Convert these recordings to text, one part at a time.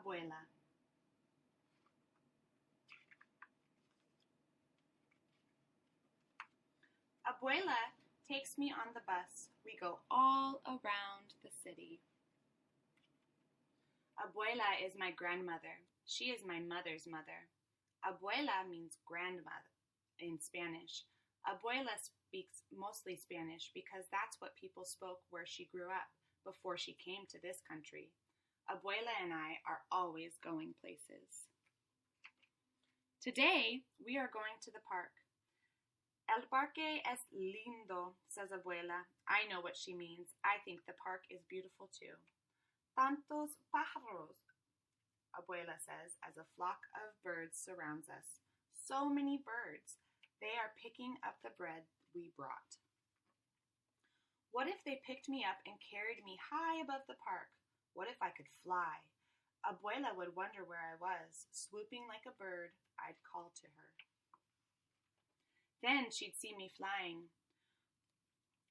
Abuela. Abuela takes me on the bus. We go all around the city. Abuela is my grandmother. She is my mother's mother. Abuela means grandmother in Spanish. Abuela speaks mostly Spanish because that's what people spoke where she grew up before she came to this country. Abuela and I are always going places. Today, we are going to the park. El parque es lindo, says Abuela. I know what she means. I think the park is beautiful too. Tantos pájaros, Abuela says as a flock of birds surrounds us. So many birds. They are picking up the bread we brought. What if they picked me up and carried me high above the park? What if I could fly? Abuela would wonder where I was. Swooping like a bird, I'd call to her. Then she'd see me flying.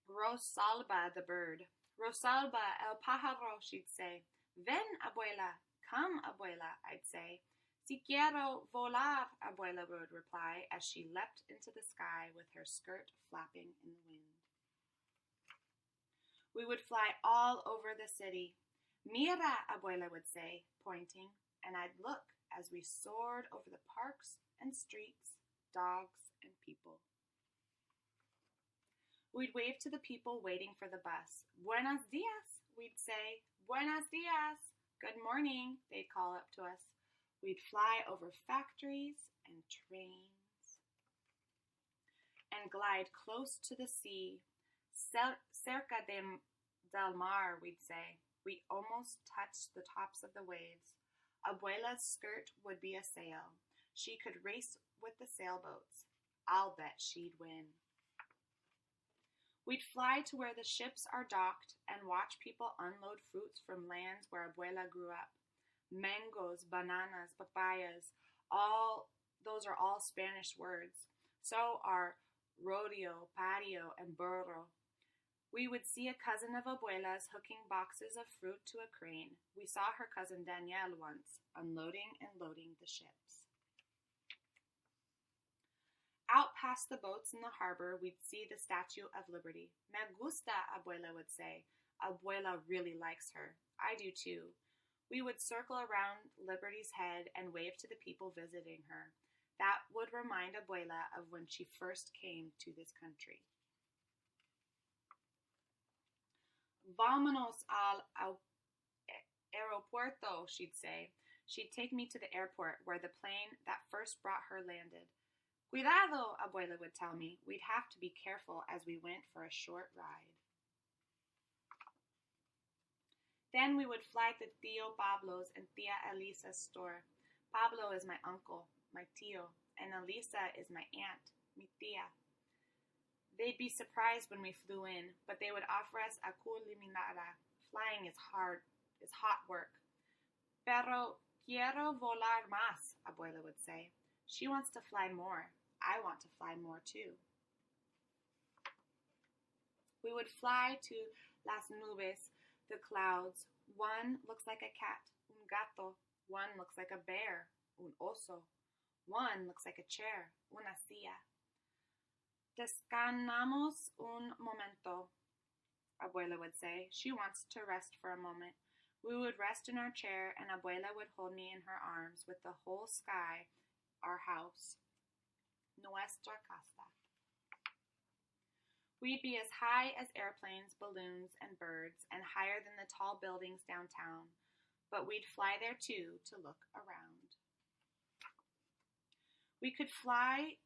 Rosalba the bird. Rosalba el pájaro, she'd say. Ven, Abuela. Come, Abuela, I'd say. Si quiero volar, Abuela would reply as she leapt into the sky with her skirt flapping in the wind. We would fly all over the city. Mira, Abuela would say, pointing, and I'd look as we soared over the parks and streets, dogs and people. We'd wave to the people waiting for the bus. Buenos dias, we'd say. Buenos dias. Good morning, they'd call up to us. We'd fly over factories and trains and glide close to the sea. Cerca del mar, we'd say. We almost touched the tops of the waves. Abuela's skirt would be a sail. She could race with the sailboats. I'll bet she'd win. We'd fly to where the ships are docked and watch people unload fruits from lands where Abuela grew up. Mangoes, bananas, papayas, those are all Spanish words. So are rodeo, patio, and burro. We would see a cousin of Abuela's hooking boxes of fruit to a crane. We saw her cousin Danielle once, unloading and loading the ships. Out past the boats in the harbor, we'd see the Statue of Liberty. Me gusta, Abuela would say. Abuela really likes her. I do too. We would circle around Liberty's head and wave to the people visiting her. That would remind Abuela of when she first came to this country. Vámonos al aeropuerto, she'd say. She'd take me to the airport where the plane that first brought her landed. Cuidado, Abuela would tell me. We'd have to be careful as we went for a short ride. Then we would fly to Tío Pablo's and Tía Elisa's store. Pablo is my uncle, my tío, and Elisa is my aunt, mi tía. They'd be surprised when we flew in, but they would offer us a culiminada. Flying is hot work. Pero quiero volar más, Abuela would say. She wants to fly more. I want to fly more too. We would fly to las nubes, the clouds. One looks like a cat, un gato. One looks like a bear, un oso. One looks like a chair, una silla. Descansamos un momento, Abuela would say. She wants to rest for a moment. We would rest in our chair and Abuela would hold me in her arms with the whole sky, our house, nuestra casa. We'd be as high as airplanes, balloons, and birds, and higher than the tall buildings downtown, but we'd fly there too to look around. We could find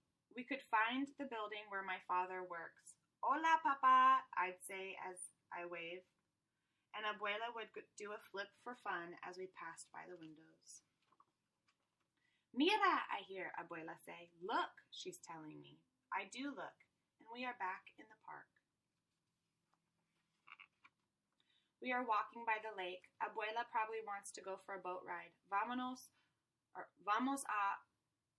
the building where my father works. Hola, papa, I'd say as I wave, and Abuela would do a flip for fun as we passed by the windows. Mira, I hear Abuela say. Look, she's telling me. I do look, and we are back in the park. We are walking by the lake. Abuela probably wants to go for a boat ride. Vamos a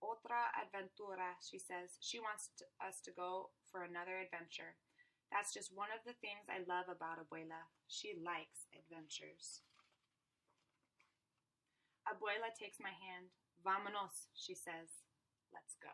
otra aventura, she says. She wants us to go for another adventure. That's just one of the things I love about Abuela. She likes adventures. Abuela takes my hand. Vámonos, she says. Let's go.